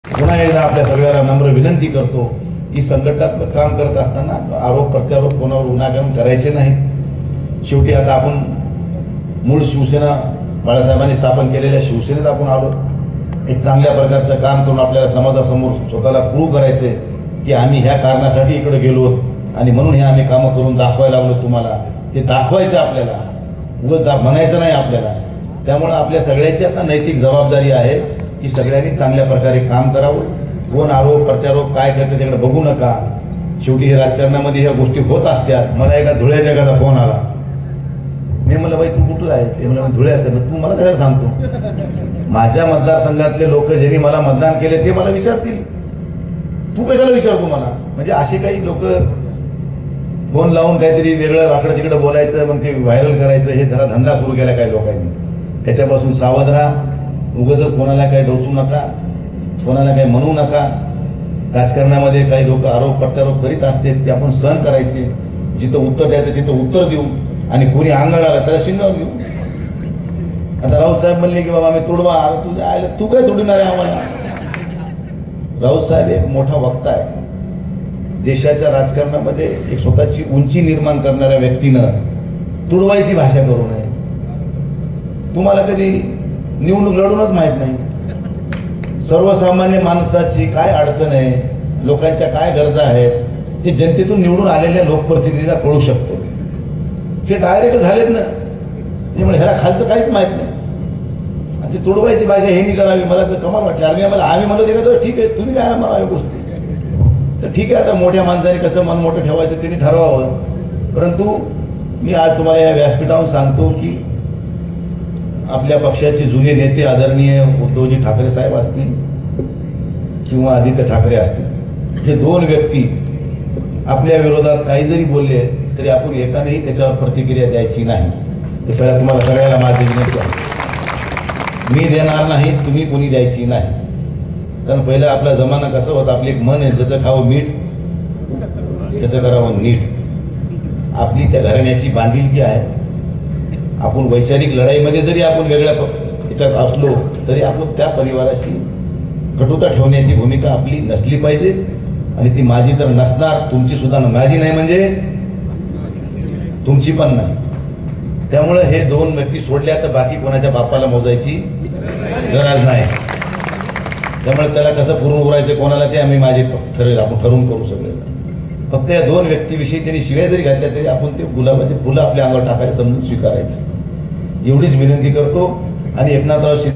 पुन्हा एकदा आपल्या सगळ्यांना नम्र विनंती करतो की संघटनात्मक काम करत असताना आरोप प्रत्यारोप कोणावर विनाकारण करायचे नाही. शेवटी आता आपण मूळ शिवसेना बाळासाहेबांनी स्थापन केलेल्या शिवसेनेत आपण आलो. एक चांगल्या प्रकारचं काम करून आपल्याला समाजासमोर स्वतःला प्रूव्ह करायचंय की आम्ही ह्या कारणासाठी इकडे गेलो आणि म्हणून हे आम्ही कामं करून दाखवायला लागलो. तुम्हाला ते दाखवायचं आपल्याला, उगाच म्हणायचं नाही आपल्याला. त्यामुळे आपल्या सगळ्याची आता नैतिक जबाबदारी आहे की सगळ्यांनी चांगल्या प्रकारे काम करावं. कोण आरोप प्रत्यारोप काय करते त्याकडे बघू नका. शेवटी हे राजकारणामध्ये ह्या गोष्टी होत असतात. मला एका धुळ्या जगाचा फोन आला. मी म्हणलं बाई तू कुठला आहे? ते म्हणलं धुळ्याचं. तू मला कशाला सांगतो? माझ्या मतदारसंघातले लोक ज्यांनी मला मतदान केले ते मला विचारतील, तू कशाला विचारतो मला? म्हणजे असे काही लोक फोन लावून काहीतरी वेगळं वाकडं तिकडं बोलायचं, मग ते व्हायरल करायचं, हे जरा धंदा सुरू केला काही लोकांनी. त्याच्यापासून सावध राहा. उगाच कोणाला काही डोचू नका, कोणाला काही म्हणू नका. राजकारणामध्ये काही लोक आरोप प्रत्यारोप करीत असते ते आपण सहन करायचे. जिथं उत्तर द्यायचं तिथं उत्तर देऊ आणि कोणी अंगाला आलं त्याला शिंगावर घेऊ. आता राऊत साहेब म्हणले की बाबा आम्ही तुडवा, तुझ्या आयला तू काय तुडणार आहे आम्हाला? राऊत साहेब एक मोठा वक्ता आहे. देशाच्या राजकारणामध्ये एक स्वतःची उंची निर्माण करणाऱ्या व्यक्तीनं तुडवायची भाषा करू नये. तुम्हाला कधी निवडणूक लढूनच माहित नाही. सर्वसामान्य माणसाची काय अडचण आहे, लोकांच्या काय गरजा आहेत हे जनतेतून निवडून आलेल्या लोकप्रतिनिधीला कळू शकतो. हे डायरेक्ट झालेत ना, त्यामुळे ह्याला खालचं काहीच माहित नाही. आणि ती तुडवायची भाषा हे नाही करावी. मला तर कमाल वाटली. आम्ही म्हणलो ते ठीक आहे, तुम्ही काय मला गोष्टी तर ठीक आहे. आता मोठ्या माणसाने कसं मन मोठं ठेवायचं त्यांनी ठरवावं. परंतु मी आज तुम्हाला या व्यासपीठावरून सांगतो की आपल्या पक्षाचे जुने नेते आदरणीय उद्धवजी ठाकरे साहेब असतील किंवा आदित्य ठाकरे असतील, हे दोन व्यक्ती आपल्या विरोधात काही जरी बोलले तरी आपण एकानेही त्याच्यावर प्रतिक्रिया द्यायची नाही. हे पहिला तुम्हाला सगळ्याला माझी विनंती आहे. मी देणार नाही, तुम्ही कोणी द्यायची नाही. कारण पहिला आपला जमाना कसा होता, आपली एक मन आहे, ज्याचं खावं मीठ त्याचं करावं नीट. आपली त्या घराण्याशी बांधिलकी आहे. आपण वैचारिक लढाईमध्ये जरी आपण वेगळ्या याच्यात असलो तरी आपण त्या परिवाराशी कटुता ठेवण्याची भूमिका आपली नसली पाहिजे. आणि ती माझी तर नसणार, तुमची सुद्धा माझी नाही म्हणजे तुमची पण नाही. त्यामुळे हे दोन व्यक्ती सोडल्या तर बाकी कोणाच्या बापाला मोजायची गरज नाही. त्यामुळे त्याला कसं पुरून उरायचं कोणाला ते आम्ही माझे ठरेल, आपण करून करू सगळं. फक्त या दोन व्यक्तीविषयी त्यांनी शिव्या जरी घातल्या तरी आपण ते गुलाबाचे फुलं आपल्या अंगावर टाकायला समजून स्वीकारायचं, एवढीच विनंती करतो. आणि एकनाथराव शिंदे